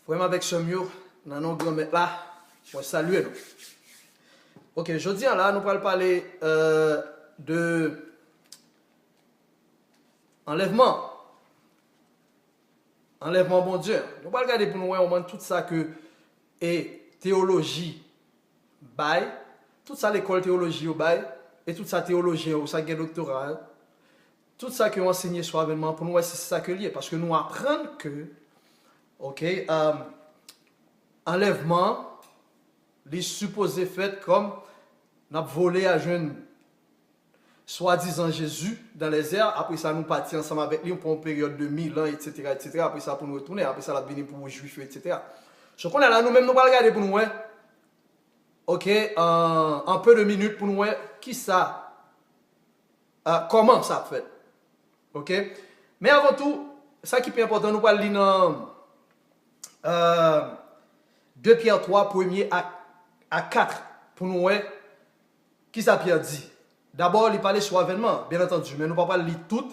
Vraiment avec ce mieux, dans nos grands maîtres là, je salue nous. Ok, je dis là, nous allons parler de enlèvement. Enlèvement, bon Dieu. Nous allons regarder pour nous voir tout ça que est théologie bail, tout ça l'école théologie au bail, et toute ça théologie au ça qui est doctoral, tout ça que enseigné sur l'avènement pour nous c'est ça que lié parce que nous apprenons que ok enlèvement les supposés fait comme n'a volé à jeune soi-disant Jésus dans les airs, après ça nous partis ensemble avec lui pour une période de 1000 ans, etc., etc., après ça pour nous retourner, après ça la venir pour les juifs, etc. Ce qu'on a là, nous-mêmes, nous allons regarder pour nous, ok, un peu de minutes pour nous, qui ça, comment ça fait, ok. Mais avant tout, ça qui est important, nous allons lire dans 2 Pierre 3, 1er à 4, pour nous, qui ça Pierre dit. D'abord, il parlait sur l'avènement, bien entendu, mais nous ne pouvons pas lire tout.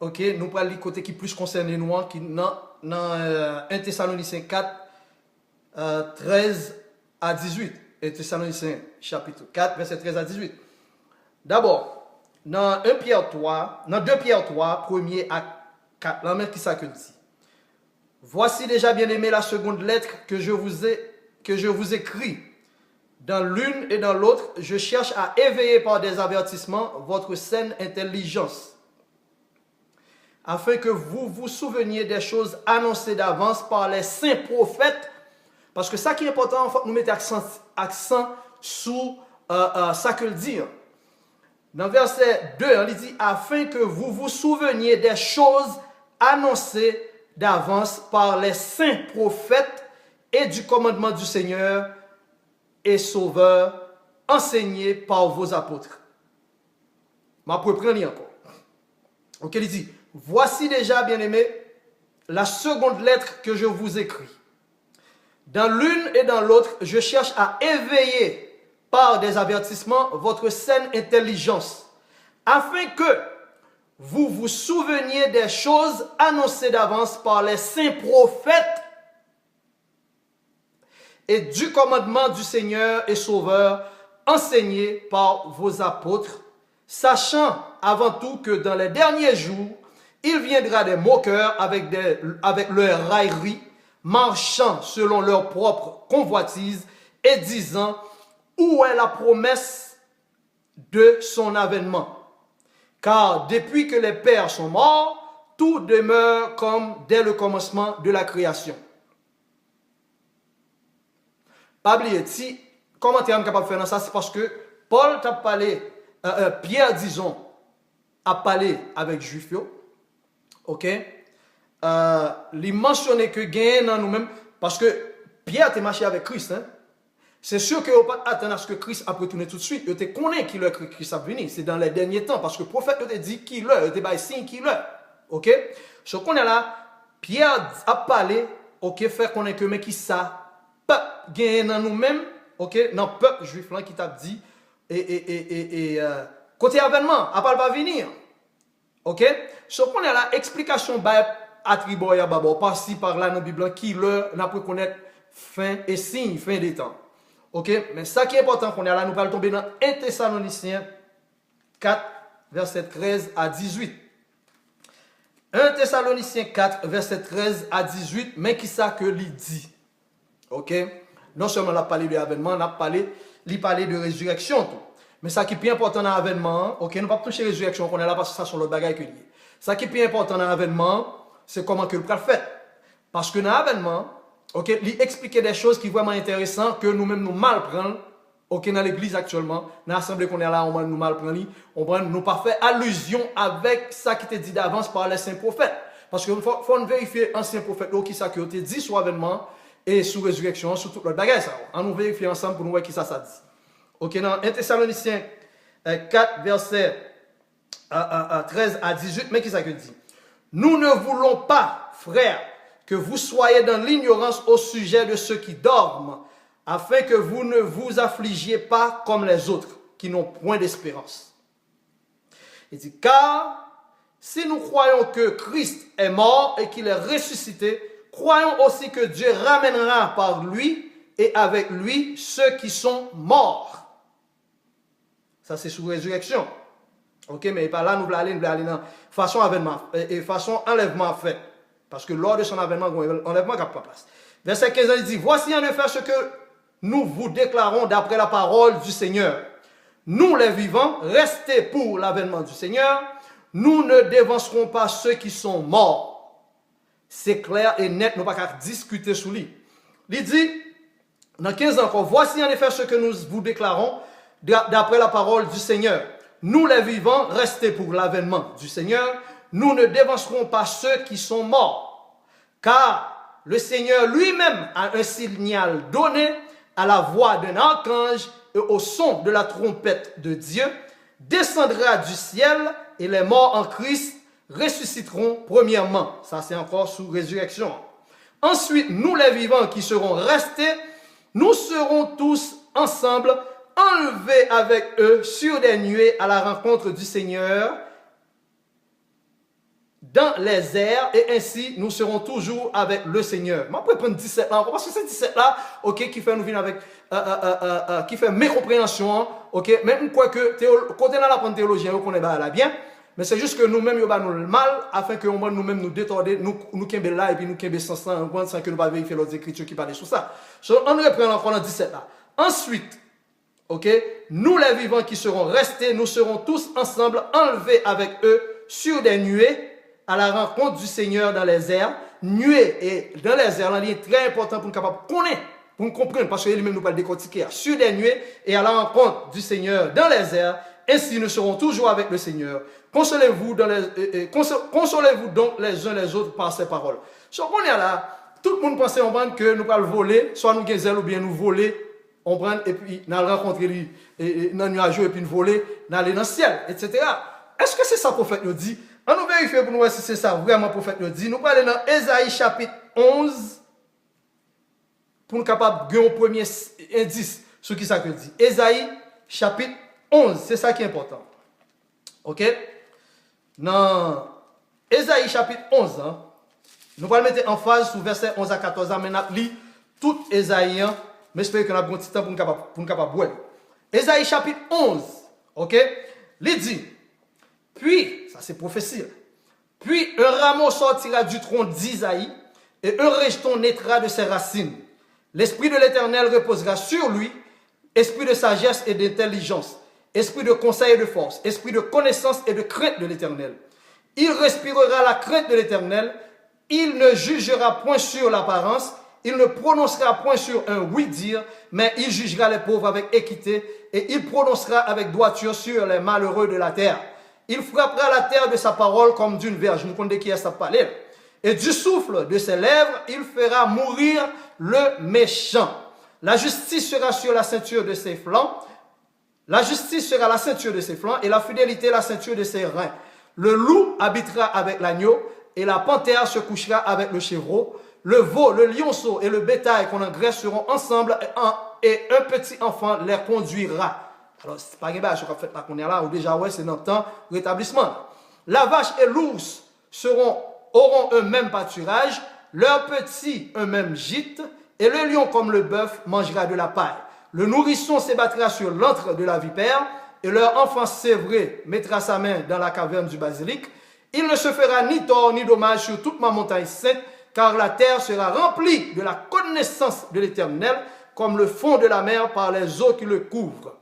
Ok, nous allons lire côté qui plus concerne nous, qui dans 1 Thessaloniciens 4, 13 à 18. 1 Thessaloniciens chapitre 4, verset 13 à 18. D'abord, dans 2 Pierre 3, 1er à 4, là même qui ça que dit. Voici déjà bien aimé la seconde lettre que je vous écris. Dans l'une et dans l'autre, je cherche à éveiller par des avertissements votre saine intelligence, afin que vous vous souveniez des choses annoncées d'avance par les saints prophètes. Parce que ça qui est important, il faut que nous mettions accent sur ça que le dit. Dans verset 2, il dit « Afin que vous vous souveniez des choses annoncées d'avance par les saints prophètes et du commandement du Seigneur et Sauveur enseigné par vos apôtres. » Je vais prendre encore. Ok, il dit, voici déjà, bien aimé, la seconde lettre que je vous écris. Dans l'une et dans l'autre, je cherche à éveiller par des avertissements votre saine intelligence, afin que vous vous souveniez des choses annoncées d'avance par les saints prophètes et du commandement du Seigneur et Sauveur enseigné par vos apôtres, sachant avant tout que dans les derniers jours, il viendra des moqueurs avec leur raillerie, marchant selon leur propre convoitise et disant où est la promesse de son avènement. Car depuis que les pères sont morts, tout demeure comme dès le commencement de la création. Pas oublier, si commentaire capable de faire ça, c'est parce que Paul t'a parlé, Pierre, disons, a parlé avec Juifs, ok? Il mentionnait que gain dans nous-mêmes, parce que Pierre était marché avec Christ, hein? C'est sûr que vous ne pouvez pas attendre à ce que Christ a retourné tout de suite. Vous te connaissez qui le Christ a venu. C'est dans les derniers temps, parce que le prophète te dit qui le, il te dit signe qui le, ok? Ce qu'on est là, Pierre a parlé, ok, faire connaître que mais qui ça? Gagner dans nous-mêmes, ok, dans le peuple juif là qui t'a dit, côté avènement, à pas venir, ok, ce qu'on a là, explication attribuée à Babo, par-ci, par-là dans la Bible, qui leur n'a pu connaître fin et signe, fin des temps, ok, mais ça qui est important qu'on a là, nous allons tomber dans 1 Thessaloniciens 4, verset 13 à 18. 1 Thessaloniciens 4, verset 13 à 18, mais qui ça que l'il dit? Ok, non seulement on a parlé de l'avènement, on a parlé de résurrection. Tout. Mais ça qui est plus important dans l'avènement, ok, nous ne pouvons pas toucher la résurrection qu'on est là parce que ça sont le bagage que lié. Ça qui est plus important dans l'avènement, c'est comment que le pral fait. Parce que dans l'avènement, ok, il expliquer des choses qui sont vraiment intéressantes que nous-mêmes nous mal prenons, ok, dans l'église actuellement, dans l'assemblée qu'on est là, on nous mal prendre, on prend nous pas fait allusion avec ça qui était dit d'avance par les saints prophètes. Parce qu'il faut vérifier ancien prophète qui ça qui a été dit sur l'avènement et sous résurrection, sur tout le bagage. On nous vérifie ensemble pour nous voir qui ça dit. Ok, dans 1 Thessaloniciens 4, verset 13 à 18, mais qui ça que dit? Nous ne voulons pas, frères, que vous soyez dans l'ignorance au sujet de ceux qui dorment, afin que vous ne vous affligiez pas comme les autres, qui n'ont point d'espérance. Il dit, car si nous croyons que Christ est mort et qu'il est ressuscité, croyons aussi que Dieu ramènera par lui et avec lui ceux qui sont morts. Ça, c'est sous résurrection. Ok, mais par là, nous voulons aller dans façon avènement et façon enlèvement fait. Parce que lors de son avènement, enlèvement n'a pas place. Verset 15, il dit, voici en effet ce que nous vous déclarons d'après la parole du Seigneur. Nous, les vivants, restés pour l'avènement du Seigneur, nous ne dévancerons pas ceux qui sont morts. C'est clair et net, nous ne pouvons pas discuter sous lui. Il dit, dans 15 encore, voici en effet ce que nous vous déclarons d'après la parole du Seigneur. Nous, les vivants, restés pour l'avènement du Seigneur, nous ne dévancerons pas ceux qui sont morts. Car le Seigneur lui-même a un signal donné à la voix d'un archange et au son de la trompette de Dieu, descendra du ciel et les morts en Christ ressusciteront premièrement. Ça, c'est encore sous résurrection. Ensuite, nous les vivants qui serons restés, nous serons tous ensemble enlevés avec eux sur des nuées à la rencontre du Seigneur dans les airs, et ainsi nous serons toujours avec le Seigneur. Je peux prendre 17 là, parce que c'est 17 là, ok, qui fait nous venir avec, qui fait mécompréhension, ok, même quoi que, quand on a la théologie, on connaît là bien, mais c'est juste que nous-mêmes, nous avons le mal, afin que nous-mêmes nous détendre, nous kembe là, et puis nous kembe sans que nous pas vérifier l'autre écriture qui parle sur ça. On reprend encore dans 17 là. Ensuite, ok, nous les vivants qui serons restés, nous serons tous ensemble enlevés avec eux sur des nuées, à la rencontre du Seigneur dans les airs. Nuée et dans les airs, c'est très important pour nous capable connaître, pour nous comprendre, parce que lui-même nous pas décortiquer. Sur des nuées et à la rencontre du Seigneur dans les airs, ainsi nous serons toujours avec le Seigneur. Consolez-vous donc les uns les autres par ces paroles. So, on est là, tout le monde pensait en bande que nous allons voler, soit nous gagnons ou bien nous voler, on prend et puis nous allons rencontrer lui dans le nuage et puis nous voler, nous aller dans le ciel, etc. Est-ce que c'est ça que le prophète nous dit? On nous vérifie pour nous voir si c'est ça vraiment le prophète nous dit. Nous parlons dans Ésaïe chapitre 11 pour nous capables de gagner un premier indice sur qui ça que dit. Ésaïe chapitre 11, c'est ça qui est important. Ok? Dans Ésaïe chapitre 11, hein, nous allons mettre en phase sur verset 11 à 14. Mais nous allons tout Ésaïe, mais j'espère que nous avons un petit temps pour nous capables de voir. Ésaïe chapitre 11, ok? Il dit, puis, ça c'est prophétie, puis un rameau sortira du tronc d'Isaïe et un rejeton naîtra de ses racines. L'esprit de l'Éternel reposera sur lui, esprit de sagesse et d'intelligence, esprit de conseil et de force, esprit de connaissance et de crainte de l'Éternel. Il respirera la crainte de l'Éternel, il ne jugera point sur l'apparence, il ne prononcera point sur un oui-dire, mais il jugera les pauvres avec équité et il prononcera avec droiture sur les malheureux de la terre. Il frappera la terre de sa parole comme d'une verge. Nous connaissons qui est sa parole. Et du souffle de ses lèvres, il fera mourir le méchant. La justice sera sur la ceinture de ses flancs. La justice sera la ceinture de ses flancs et la fidélité la ceinture de ses reins. Le loup habitera avec l'agneau et la panthère se couchera avec le chevreau. Le veau, le lionceau et le bétail qu'on engraisse seront ensemble et un petit enfant les conduira. Alors, c'est pas grave, ce qu'on fait là, qu'on est là, ou déjà, ouais, c'est dans le temps rétablissement. La vache et l'ours auront un même pâturage, leurs petits un même gîte, et le lion comme le bœuf mangera de la paille. Le nourrisson s'ébattra sur l'antre de la vipère, et leur enfant sévré mettra sa main dans la caverne du basilic. Il ne se fera ni tort ni dommage sur toute ma montagne sainte, car la terre sera remplie de la connaissance de l'Éternel, comme le fond de la mer par les eaux qui le couvrent.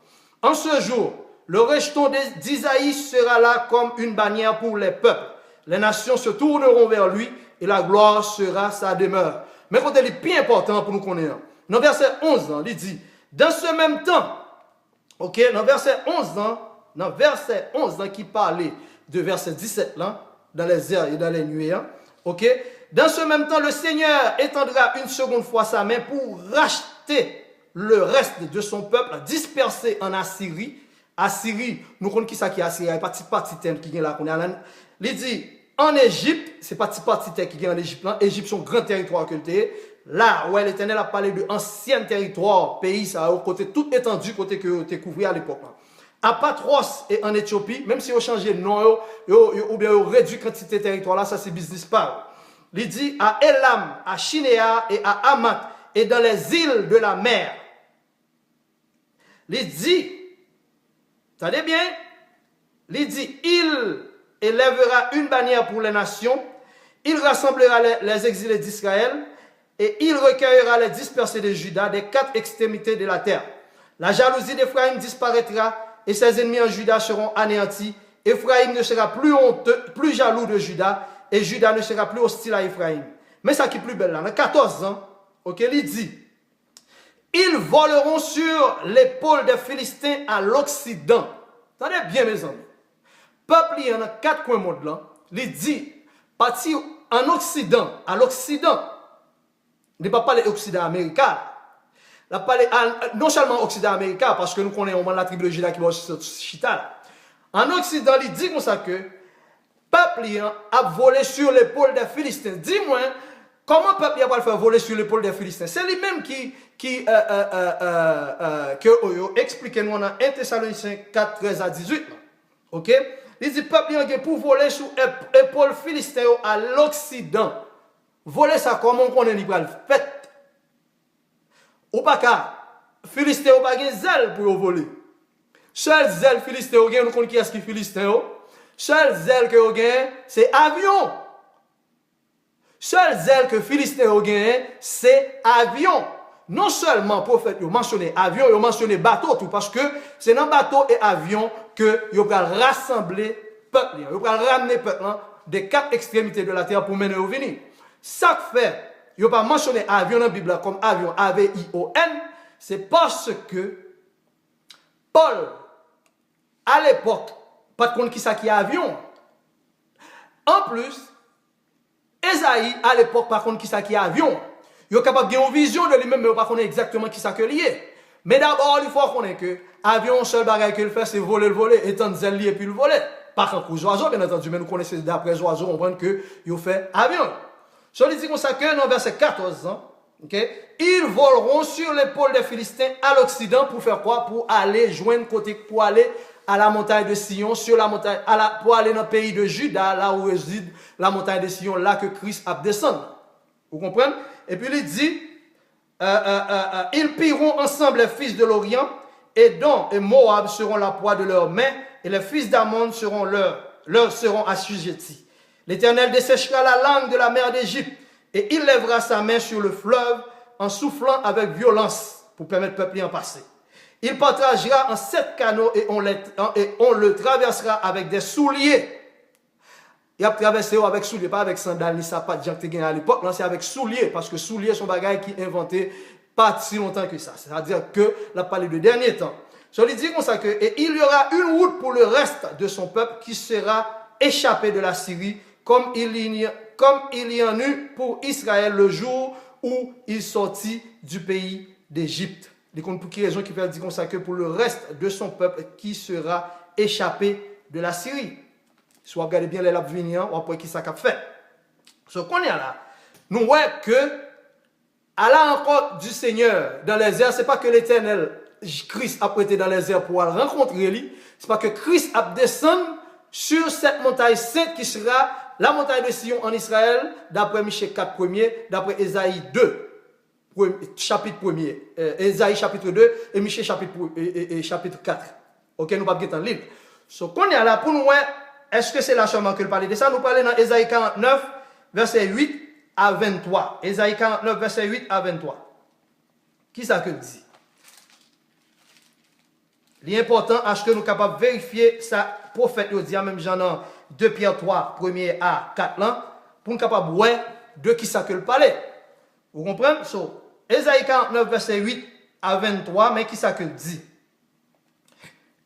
En ce jour, le rejeton d'Isaïe sera là comme une bannière pour les peuples. Les nations se tourneront vers lui et la gloire sera sa demeure. Mais quand elle est bien important pour nous connaître. Dans verset 11, il dit, dans ce même temps, ok, dans verset 11, qui parlait de verset 17, là, dans les airs et dans les nuées, ok, dans ce même temps, le Seigneur étendra une seconde fois sa main pour racheter le reste de son peuple dispersé en Assyrie. Assyrie, nous connaissons qui ça qui est Assyrie, il y a pas petit thème qui est là. Il dit, en Égypte, c'est pas petit thème qui est en Égypte. Égypte, son grand territoire que tu là, où l'Éternel a parlé de ancien territoire, pays, ça, au côté tout étendu, côté que tu couvert à l'époque. À Patros et en Éthiopie, même si on changé de nom, ou bien on réduit quantité de territoire là, ça c'est business pas. il dit à Elam, à Shinéa et à Hamath, et dans les îles de la mer. Il dit, attendez bien, il dit, il élèvera une bannière pour les nations, il rassemblera les exilés d'Israël, et il recueillera les dispersés de Juda des quatre extrémités de la terre. La jalousie d'Éphraïm disparaîtra, et ses ennemis en Juda seront anéantis. Éphraïm ne sera plus honteux, plus jaloux de Juda, et Juda ne sera plus hostile à Éphraïm. Mais ça qui est plus belle là, dans 14 ans, ok, il dit, ils voleront sur l'épaule des Philistins à l'Occident. Attendez bien mes amis. Peuple, il y en a 4 coins monde là, il dit, partir en Occident, à l'Occident, il ne pas parler Occident américain. Il parler non seulement Occident américain, parce que nous connaissons la tribu de Juda qui va se chita. En Occident, il dit comme ça que peuple a volé sur l'épaule des Philistins. Dis-moi, comment peuple va le faire voler sur l'épaule des Philistins? C'est lui-même qui explique nous dans 1 Thessaloniciens 4, 13 à 18. Ok? Il dit peuple a pour voler sur l'épaule philistin à l'Occident. Voler ça comment on connaît le fait. Ou pas qu'à Philistin ou pas de zèle pour voler. Seul zèle Philistin ou nous connaissons qui est-ce qui Philistin. Seul zèle que vous gagnez, c'est avion. Seul zèle que Philistin ou gagnez, c'est avion. Non seulement prophète vous mentionnez avion, vous mentionnez bateau tout parce que c'est dans bateau et avion que vous allez rassembler peuple, vous allez ramener peuple des 4 extrémités de la terre pour mener au venir. Ça fait vous pas mentionné avion dans la Bible comme avion A-V-I-O-N, c'est parce que Paul à l'époque pas de compte qui ça qui est avion. En plus, Esaïe à l'époque par contre qui ça qui est avion. Il est capable d'avoir une vision de lui-même, mais il ne connaît pas exactement qui ça que lié. Mais d'abord, il faut connaître que l'avion, seul bagage qu'il fait, c'est voler le voler, étendre zèle lié puis le voler. Par contre, les oiseaux, bien entendu, mais nous connaissons d'après les oiseaux, on comprend que il fait avion. Sur les dit comme ça que dans verset 14, okay, ils voleront sur l'épaule des Philistins à l'Occident pour faire quoi? Pour aller joindre côté, pour aller à la montagne de Sion, sur la montagne, pour aller dans le pays de Juda, là où réside la montagne de Sion, là que Christ a descendu. Vous comprenez? Et puis il dit, ils pilleront ensemble les fils de l'Orient, Édom et Moab seront la proie de leurs mains, et les fils d'Ammon seront leur seront assujettis. L'Éternel desséchera la langue de la mer d'Égypte, et il lèvera sa main sur le fleuve en soufflant avec violence pour permettre au peuple d'en passer. Il partagera en 7 canaux et on le traversera avec des souliers. Il a traversé avec souliers, pas avec sandales ni sapates, Jean que à l'époque, c'est avec souliers, parce que souliers sont bagailles qui inventés pas si longtemps que ça. C'est-à-dire que la parlé de dernier temps. Je lui dis comme ça que, et il y aura une route pour le reste de son peuple qui sera échappé de la Syrie, comme il y en eut pour Israël le jour où il sortit du pays d'Égypte. Pour qui raison qui fait dire comme ça que pour le reste de son peuple qui sera échappé de la Syrie. Si vous regardez bien les lapes venir, on voit qui ça a fait. Ce qu'on est là, nous voyons que à la rencontre du Seigneur dans les airs, ce n'est pas que l'Éternel, Christ a été dans les airs pour le rencontrer lui, c'est pas que Christ a descendu sur cette montagne sainte qui sera la montagne de Sion en Israël, d'après Michée 4 premier, d'après Ésaïe 2. Chapitre 1er, Esaïe chapitre 2 et Michée chapitre 4. Ok, nous ne pouvons pas lire. Ce qu'on est là pour nous, est-ce que c'est là seulement que nous parlons de ça? Nous parlons dans Esaïe 49, verset 8 à 23. Esaïe 49, verset 8 à 23. Qui ça que dit? L'important, est-ce que nous sommes capables de vérifier ça, prophète, il dit, même Jean 2 Pierre 3, 1er à 4, là, pour nous capables de voir de qui ça que le parler. Vous comprenez? So, Esaïe 49, verset 8 à 23, mais qui ça que dit?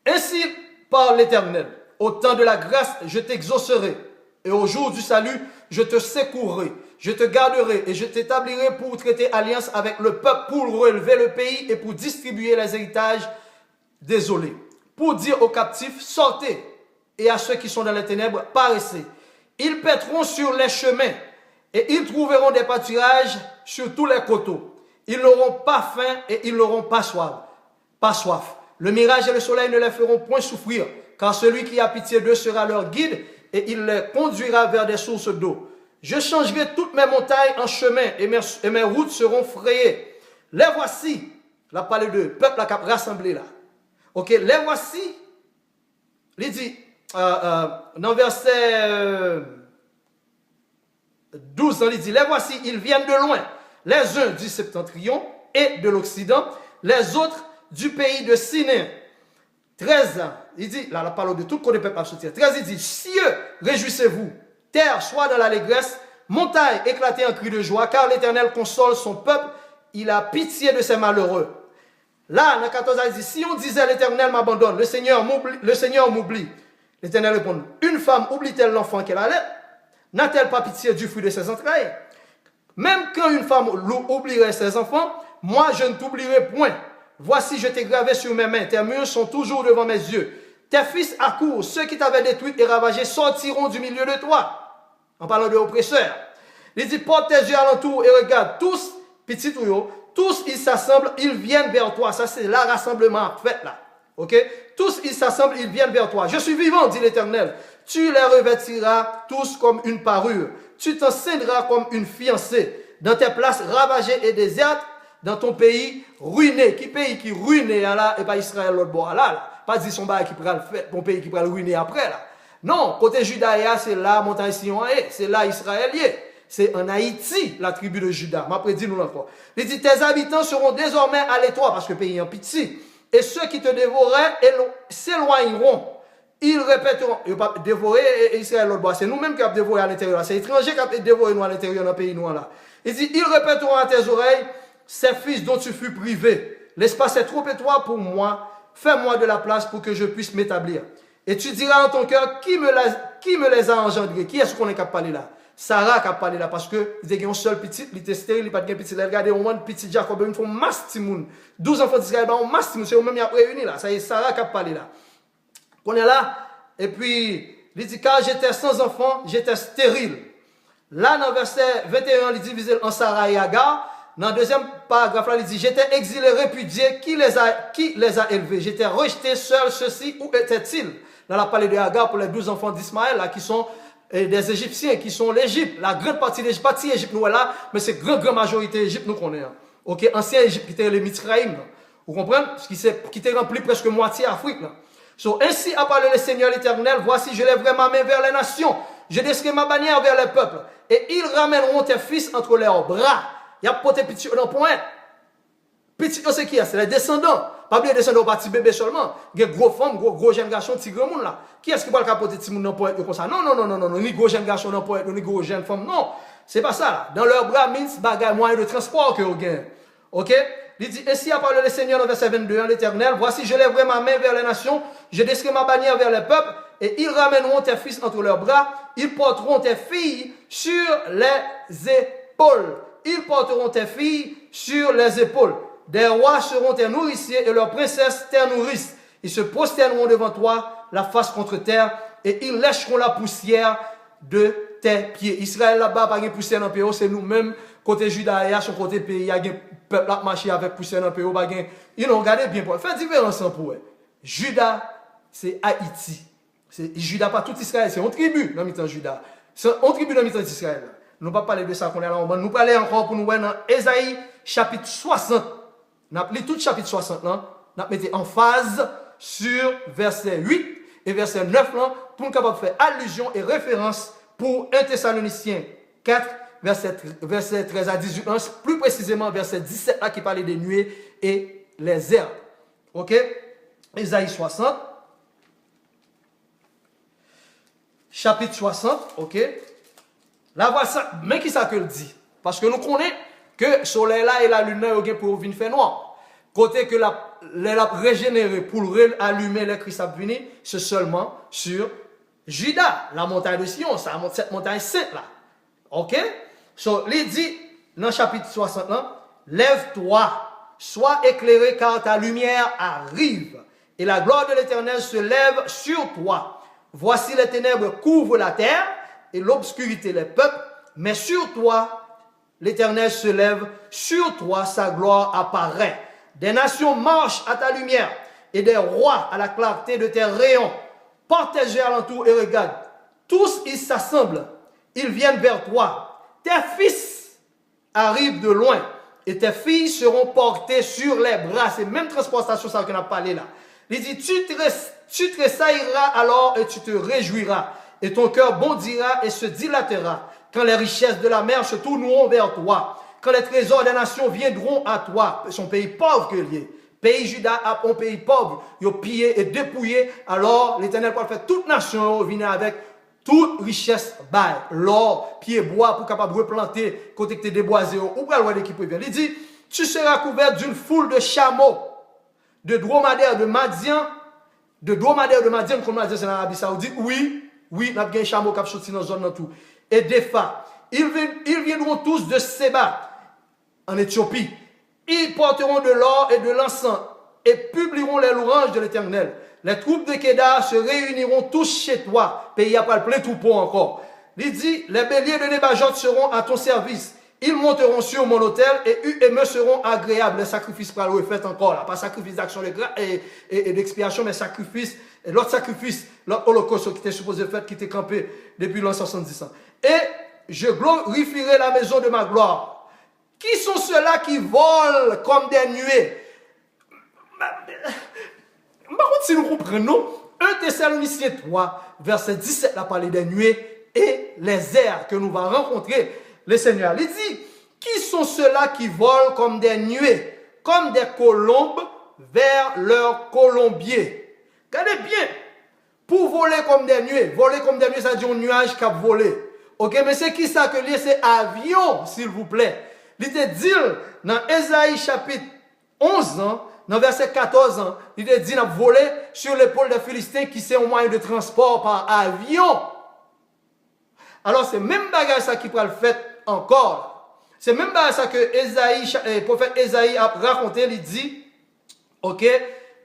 Ainsi parle l'Éternel, au temps de la grâce, je t'exaucerai, et au jour du salut, je te secourrai, je te garderai, et je t'établirai pour traiter alliance avec le peuple, pour relever le pays, et pour distribuer les héritages désolés, pour dire aux captifs, sortez, et à ceux qui sont dans les ténèbres, paraissez. Ils paîtront sur les chemins, et ils trouveront des pâturages sur tous les coteaux. Ils n'auront pas faim et ils n'auront pas soif. Le mirage et le soleil ne les feront point souffrir, car celui qui a pitié d'eux sera leur guide et il les conduira vers des sources d'eau. Je changerai toutes mes montagnes en chemin et mes routes seront frayées. Les voici, la parlé de peuple qui a rassemblé là. Ok, les voici, il dit, dans verset 12, il dit, les voici, ils viennent de loin. Les uns du septentrion et de l'Occident, les autres du pays de Siné. 13, il dit, là, la parole de tout côté peuple à sortir. 13, il dit, cieux, réjouissez-vous, terre, soit dans l'allégresse, montagne, éclatez en cri de joie, car l'Éternel console son peuple, il a pitié de ses malheureux. Là, dans 14, il dit, si on disait l'Éternel m'abandonne, le Seigneur m'oublie. L'Éternel répond, une femme oublie-t-elle l'enfant qu'elle allait? N'a-t-elle pas pitié du fruit de ses entrailles? Même quand une femme oublierait ses enfants, moi je ne t'oublierai point. Voici, je t'ai gravé sur mes mains, tes murs sont toujours devant mes yeux. Tes fils accourent, ceux qui t'avaient détruit et ravagé sortiront du milieu de toi. En parlant de oppresseurs. Il dit, porte tes yeux alentour et regarde, tous, petits tuyaux, tous ils s'assemblent, ils viennent vers toi. Ça c'est le rassemblement fait là. Ok? Tous ils s'assemblent, ils viennent vers toi. Je suis vivant, dit l'Éternel. Tu les revêtiras tous comme une parure. Tu t'enseigneras comme une fiancée. Dans tes places ravagées et désertes, dans ton pays ruiné. Qui pays qui ruiné là, et pas Israël l'autre bord là. Pas dit son bail qui prend le fait, ton pays qui prend le ruiner après là. Non, côté Juda, c'est là, montagne Sion, c'est là Israël. C'est en Haïti, la tribu de Juda. M'a prédit nous encore. Il dit, tes habitants seront désormais à l'étroit, parce que le pays est en pitié. Et ceux qui te dévoreraient s'éloigneront. Ils répéteront, ils ne vont pas dévorer Israël l'autre bord. C'est nous-mêmes qui avons dévoré à l'intérieur. C'est étranger qui ont dévoré nous à l'intérieur dans le pays nous là. Il dit, ils répéteront à tes oreilles, ces fils dont tu fus privé. L'espace est trop étroit pour moi. Fais-moi de la place pour que je puisse m'établir. Et tu diras en ton cœur, qui me les a engendrés? Qui est-ce qu'on est capable de parler là? Sarah qui a parlé là, parce que il était un seul petit, il était stérile, il n'a pas de petit. Regardez, on voit un petit Jacob, ils font masse timoun. 12 enfants d'Israël, on masse timoun, c'est eux-mêmes qui ont réuni là. Ça y est, Sarah qui a parlé là. On est là, et puis, il dit, car j'étais sans enfant, j'étais stérile. Là, dans verset 21, il divise en Sarah et Agar. Dans le deuxième paragraphe, là, il dit, j'étais exilé, répudié, qui les a élevés? J'étais rejeté seul, ceci, où étaient-ils? Là, on a parlé de Agar pour les 12 enfants d'Ismaël, là, qui sont des Égyptiens, qui sont l'Égypte. La grande partie de l'Égypte, pas si Égypte nous est là, mais c'est grande majorité Égypte nous connaît. Ok, ancien Égypte qui était le Mitzraïm. Vous comprenez? Qui était rempli presque moitié Afrique. Là. So, ainsi a parlé le Seigneur l'Éternel, voici, je lèverai ma main vers les nations, je desserai ma bannière vers les peuples, et ils ramèneront tes fils entre leurs bras. Il y a poté petit dans le point. Petit, c'est qui? C'est les descendants. Pas bien les descendants, pas petit bébé seulement. Il y a gros femmes, gros jeunes garçons, petit grand monde là. Qui est-ce qui va le capoter petit monde dans le point comme ça? Non, ni gros jeunes garçons dans le point, ni gros jeunes femmes. Non, c'est pas ça là. Dans leurs bras, mince, bagaille, moyen de transport que vous gagnez. Ok? Il dit, ainsi a parlé le Seigneur dans verset 22, l'Éternel, voici, je lèverai ma main vers les nations, je desserai ma bannière vers les peuples, et ils ramèneront tes fils entre leurs bras, ils porteront tes filles sur les épaules. Ils porteront tes filles sur les épaules. Des rois seront tes nourriciers et leurs princesses tes nourrices. Ils se prosterneront devant toi, la face contre terre, et ils lècheront la poussière de tes pieds. Israël là-bas, pas de poussière dans le pays, c'est nous-mêmes, côté Juda, son côté pays, il y a un peuple qui marche avec poussière dans le pays. Ils ont regardé bien pour faire différence pour eux. Juda, c'est Haïti. Juda, pas tout Israël, c'est une tribu dans le temps Juda. C'est une tribu dans le temps d'Israël. Nous ne pouvons pas parler de ça qu'on est là. Nous parler encore pour nous voir dans Ésaïe chapitre 60. Nous avons lu tout le chapitre 60. Nous avons mis en phase sur verset 8 et verset 9 là, pour nous capables de faire allusion et référence pour 1 Thessaloniciens 4, verset 13 à 18, plus précisément verset 17 là, qui parlait des nuées et les herbes. Ok? Ésaïe 60. Chapitre 60. Ok? Là, voilà ça, mais qui ça que le dit? Parce que nous connaissons que le soleil là et la lune là, pour venir faire noir. Côté que la régénéré pour allumer les Christ à venir, c'est seulement sur Juda, la montagne de Sion, cette montagne sainte là. Ok? So, il dit, dans le chapitre 60 là, lève-toi, sois éclairé car ta lumière arrive, et la gloire de l'Éternel se lève sur toi. Voici les ténèbres couvrent la terre, et l'obscurité les peuples, mais sur toi, l'Éternel se lève, sur toi sa gloire apparaît. Des nations marchent à ta lumière, et des rois à la clarté de tes rayons. Porte tes yeux alentour et regarde. Tous ils s'assemblent, ils viennent vers toi. Tes fils arrivent de loin et tes filles seront portées sur les bras. C'est même transportation ça qu'on a parlé là. Il dit, tu tressailleras alors et tu te réjouiras. Et ton cœur bondira et se dilatera. Quand les richesses de la mer se tourneront vers toi. Quand les trésors des nations viendront à toi. Son pays pauvre que lié. Pays Juda a un pays pauvre. Ils ont pillé et dépouillé. Alors l'Éternel va faire toute nation venir avec toute richesse bail. L'or, pied bois pour capable replanter côté que tu es déboisé. Ou pour loin d'équipe vient. Il dit, tu seras couvert d'une foule de chameaux, de dromadaires de Madian. De dromadaires de Madian, comme on a dit, c'est en Arabie Saoudite. Oui, on a bien un chameau qui a sorti dans la zone dans tout. Et d'Epha. Ils viendront tous de Séba, en Éthiopie. Ils porteront de l'or et de l'encens et publieront les louanges de l'Éternel. Les troupes de Kédar se réuniront tous chez toi. Pays à pas le plein troupeau encore. Il dit, les béliers de Nébajot seront à ton service. Ils monteront sur mon autel et me seront agréables. Les sacrifices pour le fait encore là. Pas sacrifice d'action et d'expiation, mais sacrifice, l'autre sacrifice, l'autre holocauste qui était supposé faire, qui était campé depuis l'an 70 ans. Et je glorifierai la maison de ma gloire. Qui sont ceux-là qui volent comme des nuées? Par contre, si nous comprenons, 1 Thessaloniciens 3, verset 17, a parlé des nuées et les airs que nous allons rencontrer le Seigneur. Il dit, qui sont ceux-là qui volent comme des nuées, comme des colombes vers leur colombier? Regardez bien, pour voler comme des nuées, ça veut dire un nuage qui a volé. Ok, mais c'est qui ça que lié? C'est avion, s'il vous plaît. Il te dit dans Ésaïe chapitre 11, dans verset 14, il te dit, on a volé sur l'épaule des Philistins qui c'est un moyen de transport par avion. Alors c'est même bagage ça qui pourra le faire encore. C'est même bagage ça que le prophète Ésaïe a raconté, il dit, ok,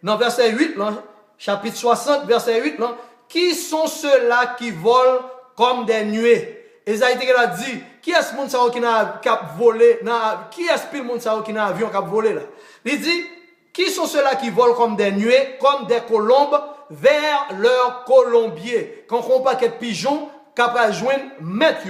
dans verset 8, là, chapitre 60, verset 8, là, qui sont ceux-là qui volent comme des nuées? Ésaïe a dit, qui est-ce monde qui a volé, qui est-ce le monde qui a un avion qui a volé là? Il dit, qui sont ceux-là qui volent comme des nuées, comme des colombes vers leur colombier? Quand on pas quelques pigeons, capable de joindre maître.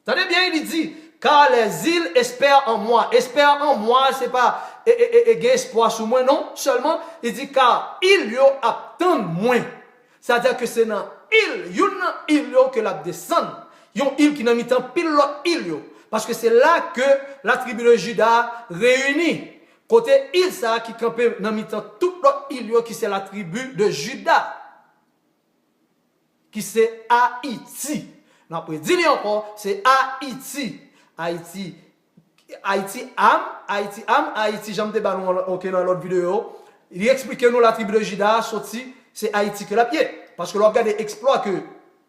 Tenez bien, il dit, car les îles espèrent en moi. Espèrent en moi, c'est pas espoir sur moi, non. Seulement, il dit, car ils attendent moins. C'est-à-dire que c'est dans il que la descend. Yon île qui n'a mis tant pile l'autre île. Parce que c'est là que la tribu de Juda réunit. Côté île ça qui campait dans mi-temps toute l'autre île qui c'est la tribu de Juda. Qui c'est Haïti. Après, dis-le encore, c'est Haïti. Haïti, j'aime des ballons dans l'autre vidéo. Il explique nous la tribu de Juda sorti, c'est Haïti que la pied. Parce que l'on regarde l'exploit que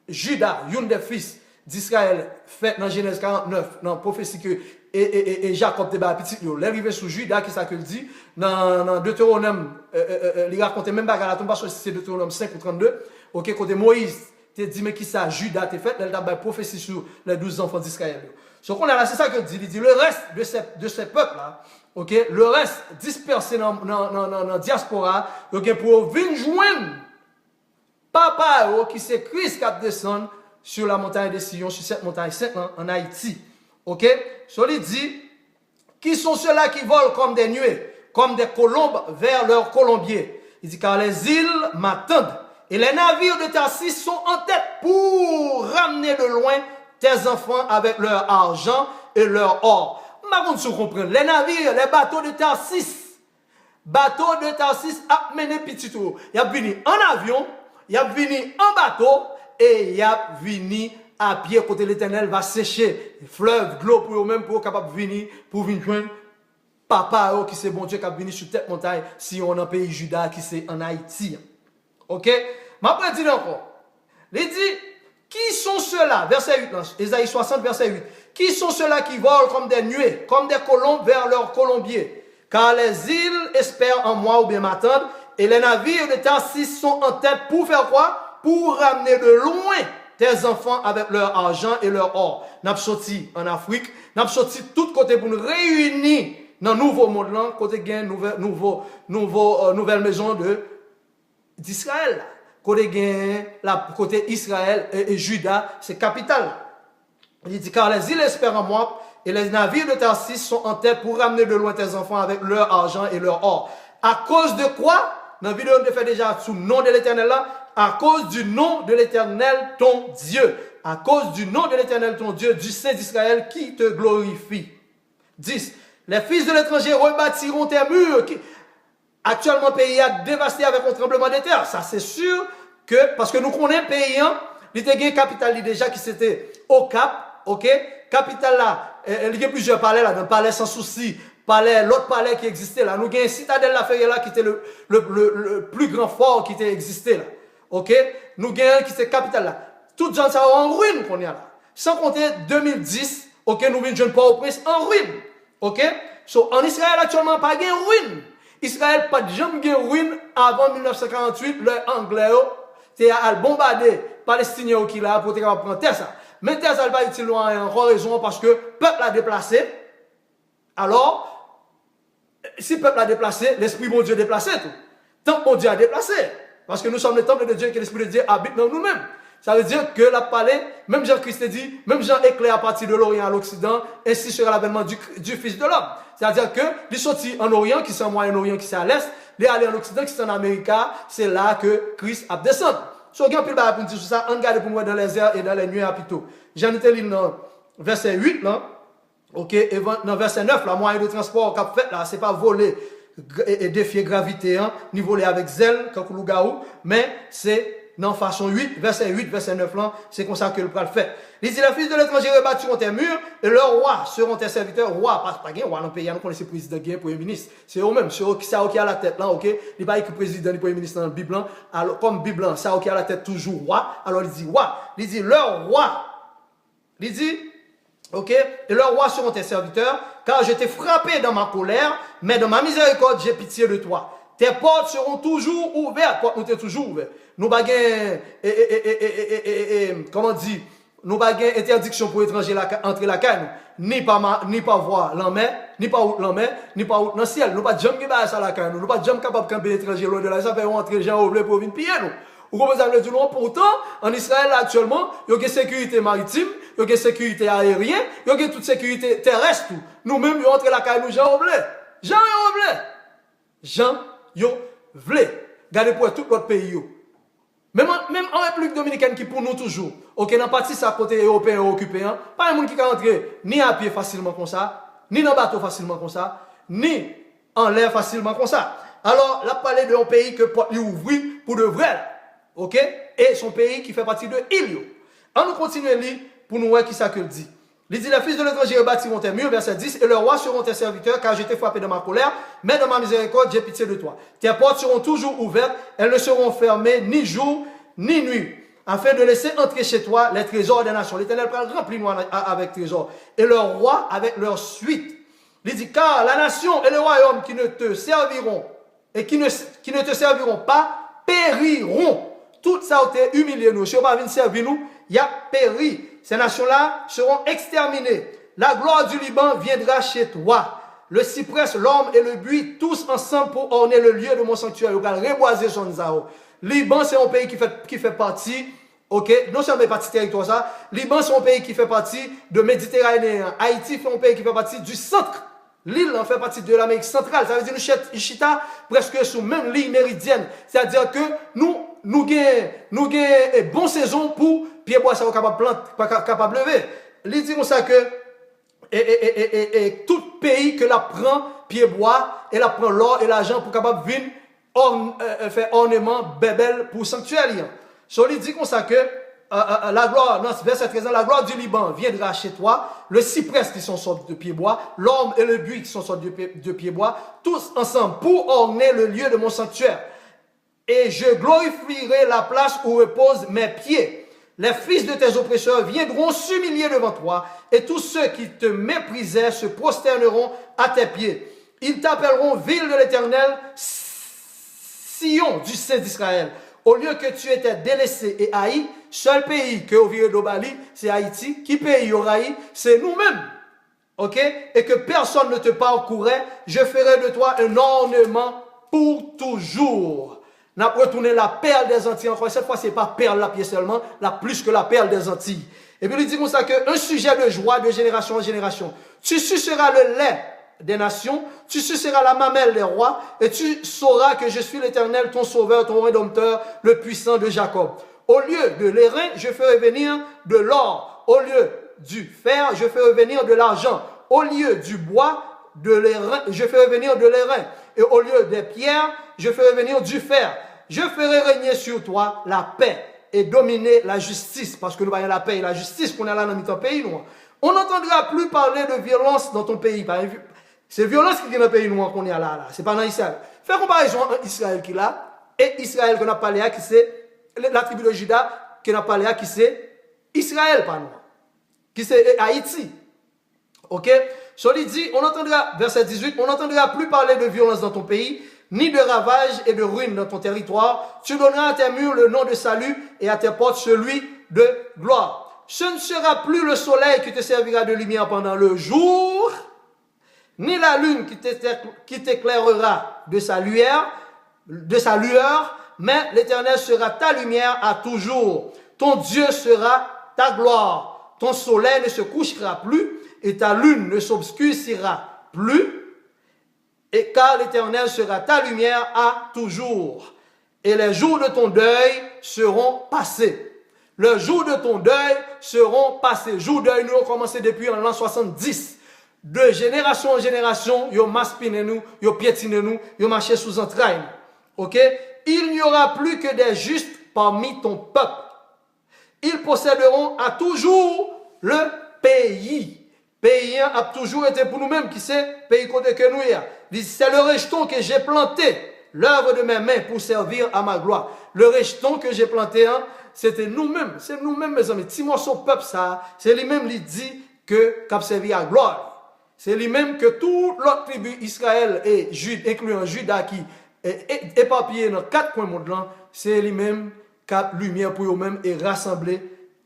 Juda, une des fils d'Israël, fait dans Genèse 49, dans la prophétie que et Jacob te bat petit, il est arrivé sur Juda, qui ça que dit, dans Deutéronome, il raconte même pas la tombe, parce que c'est Deutéronome 5 ou 32, ok, côté Moïse, te dit, mais qui ça, Juda te fait, il a prophétie sur les 12 enfants d'Israël. Ce qu'on a là, c'est ça que dit, il dit, le reste de ces peuples-là, ok, le reste dispersé dans la diaspora, ok, pour venir joindre papa qui c'est Christ qui descend sur la montagne de Sion, sur cette montagne sainte en Haïti. Ok? So, il dit, qui sont ceux-là qui volent comme des nuées, comme des colombes vers leur colombier? Il dit, car les îles m'attendent et les navires de Tarsis sont en tête pour ramener de loin tes enfants avec leur argent et leur or. Maintenant, vous comprenez, les navires, les bateaux de Tarsis a mené petit tour. Il a venu en avion, il a venu en bateau et il a venu à pied côté l'Éternel va sécher fleuve de l'eau pour eux-mêmes pour capable venir pour venir joindre papa qui c'est bon Dieu qui a venu sur cette montagne si on est en pays Juda qui c'est en Haïti. OK? M'a pas dit encore. Il dit qui sont ceux-là verset 8 Ésaïe 60 verset 8. Qui sont ceux-là qui volent comme des nuées, comme des colombes vers leur colombier? Car les îles espèrent en moi ou bien m'attendent et les navires de Tarsis sont en tête pour faire quoi? Pour ramener de loin tes enfants avec leur argent et leur or. N'a sorti en Afrique, n'a sorti tout côté pour nous réunir dans le nouveau monde là, côté gain nouvelle maison d'Israël. côté Israël et Juda, c'est capital. Il dit, car les îles espèrent en moi, et les navires de Tarsis sont en tête pour ramener de loin tes enfants avec leur argent et leur or. À cause de quoi? Dans la vidéo, on fait déjà sous le nom de l'Éternel là, à cause du nom de l'Éternel ton Dieu. À cause du nom de l'Éternel ton Dieu, du Saint d'Israël qui te glorifie. 10. Les fils de l'étranger rebâtiront tes murs. Actuellement, le pays a dévasté avec un tremblement de terre. Ça, c'est sûr que, parce que nous connaissons le pays, il y a une capitale déjà qui c'était au Cap, ok? Capitale là, il y a plusieurs palais là, dans le palais sans souci, l'autre palais qui existait là. Nous avons une citadelle La Ferrière là qui était le plus grand fort qui était existé là, ok? Nous avons qui était capitale là. Tout gens ça en ruine qu'on y a là. Sans compter 2010, ok, nous venons de Port-au-Prince en ruine, ok? So, en Israël actuellement, pas de ruine. Israël pas de jamais de ruine avant 1948, le Anglais a bombardé Palestiniens qui là pour prendre terre ça. Mais terre ça pas utile en raison parce que peuple a déplacé. Alors, si peuple a déplacé, l'esprit bon Dieu a déplacé tout. Tant bon Dieu a déplacé. Parce que nous sommes le temple de Dieu et que l'esprit de Dieu habite dans nous-mêmes. Ça veut dire que la palais, même Jean-Christ dit, même Jean éclaire à partir de l'Orient à l'Occident, ainsi sera l'avènement du Fils de l'homme. C'est-à-dire que, il sortit en Orient, qui c'est en Moyen-Orient, qui c'est à l'Est, il est allé en Occident, qui c'est en Amérique, c'est là que Christ a descendu. Si on regarde plus bas pour dire ça, on regarde pour moi dans les airs et dans les nuées à plutôt. J'en étais lu dans verset 8, là, ok, et dans verset 9, là, moyen de transport qu'a fait, là, c'est pas voler et défier gravité, hein, ni voler avec zèle, comme Lougaou, mais c'est dans façon 8, verset 8, verset 9, là, c'est comme ça que le pral fait. Il dit, les fils de l'étranger rebâtiront tes murs, et leurs rois seront tes serviteurs. Rois, pas un roi dans le pays, nous connaissons président, premier ministre. C'est eux-mêmes, c'est eux qui a la tête là, ok? Il n'y a pas écrit président, ni premier ministre dans la Bible, alors, comme Bible, ça qui a la tête toujours roi, alors il dit roi. Il dit, leurs rois. Il dit, ok? Et leurs rois seront tes serviteurs, car je t'ai frappé dans ma colère, mais dans ma miséricorde, j'ai pitié de toi. Tes portes seront toujours ouvertes. Portes sont toujours ouvertes. Nous baguons, comment dit, nous baguons interdiction pour étrangers entrer la canne, ni pas voir l'enmer, ni pas out l'enmer, ni pas out dans le ciel. Nous pas jamais ça la canne, nous pas jamais capable de camper étranger loin de là, ça fait rentrer gens oubliés pour venir piller nous. Vous comprenez ça? Pourtant, en Israël actuellement, il y a une sécurité maritime, il y a une sécurité aérienne, il y a toute sécurité terrestre. Nous-mêmes, nous rentrons la canne, nous gens oubliés. Jean yo vle. Gardez pour tout notre pays yo. Même en République Dominicaine qui pour nous toujours. OK, dans partie ça côté européen occupé, hein, pas un monde qui peut rentrer ni à pied facilement comme ça, ni dans bateau facilement comme ça, ni en l'air facilement comme ça. Alors, là parler d'un pays que porte lui ouvrir pour de vrai. OK? Et son pays qui fait partie de Ilio. On nous continue lire pour nous voir qui ça que dit. Il dit, les fils de l'étranger rebâtiront tes murs, verset 10, et leurs rois seront tes serviteurs, car je t'ai frappé dans ma colère, mais dans ma miséricorde, j'ai pitié de toi. Tes portes seront toujours ouvertes, elles ne seront fermées ni jour, ni nuit, afin de laisser entrer chez toi les trésors des nations. L'Éternel remplit nous avec trésors, et leurs rois avec leur suite. Il dit, car la nation et le royaume qui ne te serviront, et qui ne te serviront pas, périront. Tout ça a été humilié nous. Si on va venir servir nous, il y a péri. Ces nations-là seront exterminées. La gloire du Liban viendra chez toi. Le cyprès, l'orme et le buis, tous ensemble pour orner le lieu de mon sanctuaire. On va reboiser son zao. Liban, c'est un pays qui fait partie, ok, non seulement partie territoire ça. Liban, c'est un pays qui fait partie de Méditerranée. Haïti, c'est un pays qui fait partie du centre. L'île en fait partie de l'Amérique centrale. Ça veut dire nous chita presque sous même ligne méridienne. C'est-à-dire que nous avons bonne saison pour pied bois ça capable lever. Il dit comme ça que tout pays que la prend pied bois et la prend l'or et l'argent pour capable venir faire ornement bébel pour sanctuaire. So il dit comme ça que la gloire, dans verset 13, la gloire du Liban viendra chez toi, le cyprès qui sont sortis de pied bois, l'orme et le buis qui sont sortis de pied bois, tous ensemble pour orner le lieu de mon sanctuaire. Et je glorifierai la place où reposent mes pieds. Les fils de tes oppresseurs viendront s'humilier devant toi, et tous ceux qui te méprisaient se prosterneront à tes pieds. Ils t'appelleront ville de l'Éternel, Sion du Saint d'Israël. Au lieu que tu étais délaissé et haï, seul pays que au vieux d'Obali, c'est Haïti. Qui pays aura haï? C'est nous-mêmes. Ok? Et que personne ne te parcourrait, je ferai de toi un ornement pour toujours. N'a retourné la perle des Antilles encore. Cette fois, c'est pas perle la pièce seulement, la plus que la perle des Antilles. Et puis il dit comme ça que un sujet de joie de génération en génération. Tu suceras le lait des nations, tu suceras la mamelle des rois, et tu sauras que je suis l'Éternel, ton sauveur, ton rédempteur, le puissant de Jacob. Au lieu de l'airain, je ferai venir de l'or. Au lieu du fer, je ferai venir de l'argent. Au lieu du bois, de l'airain, je ferai venir de l'airain. Et au lieu des pierres, je ferai venir du fer. Je ferai régner sur toi la paix et dominer la justice. Parce que nous voyons la paix et la justice qu'on a là dans notre pays. On n'entendra plus parler de violence dans ton pays. C'est violence qui vient dans le pays noir qu'on est là. C'est pas dans Israël. Fais comparaison entre Israël qui est là et Israël qu'on a parlé à qui c'est la tribu de Juda qu'on a parlé à qui c'est Israël, pas nous. Qui c'est Haïti. Ok? So, il dit, on entendra, verset 18, on n'entendra plus parler de violence dans ton pays, ni de ravages et de ruines dans ton territoire. Tu donneras à tes murs le nom de salut et à tes portes celui de gloire. Ce ne sera plus le soleil qui te servira de lumière pendant le jour, ni la lune qui t'éclairera de sa lueur, mais l'Éternel sera ta lumière à toujours. Ton Dieu sera ta gloire. Ton soleil ne se couchera plus et ta lune ne s'obscurcira plus, et car l'Éternel sera ta lumière à toujours. Et les jours de ton deuil seront passés. Les jours de ton deuil seront passés. Jours de deuil, nous avons commencé depuis l'an 70. De génération en génération, ils maspinent nous, ils piétinent nous, ils marchent sous entrailles. Ok? Il n'y aura plus que des justes parmi ton peuple. Ils posséderont à toujours le pays. Pays a toujours été pour nous-mêmes, qui c'est pays côté que nous y a. C'est le rejeton que j'ai planté, l'œuvre de mes mains pour servir à ma gloire. Le rejeton que j'ai planté, c'était nous-mêmes. C'est nous-mêmes, mes amis. Si moi, son peuple, ça, c'est lui-même qui dit que qu'a servi à gloire. C'est lui-même que toute l'autre tribu Israël et Jude, incluant Juda qui est éparpillé dans 4 coins du monde, c'est lui-même qui a lumière pour eux-mêmes et rassemblé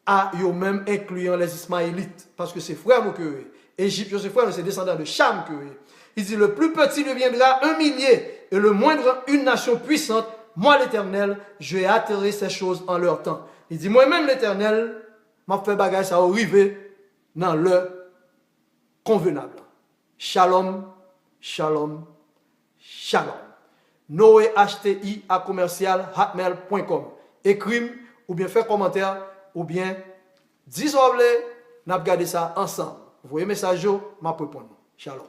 à eux-mêmes, incluant les Ismaélites. Parce que c'est frères que Égypte, c'est frères, c'est descendants de Cham que il dit, le plus petit deviendra 1 millier et le moindre une nation puissante. Moi, l'Éternel, je vais atterrir ces choses en leur temps. Il dit, moi-même, l'Éternel, m'a fait bagage à arriver dans le convenable. Shalom, shalom, shalom. Noé HTI à commercial hotmail.com. Écrime ou bien faire commentaire ou bien dis-moi, n'a regardé ça ensemble. Vous voyez message, m'a répondre. Shalom.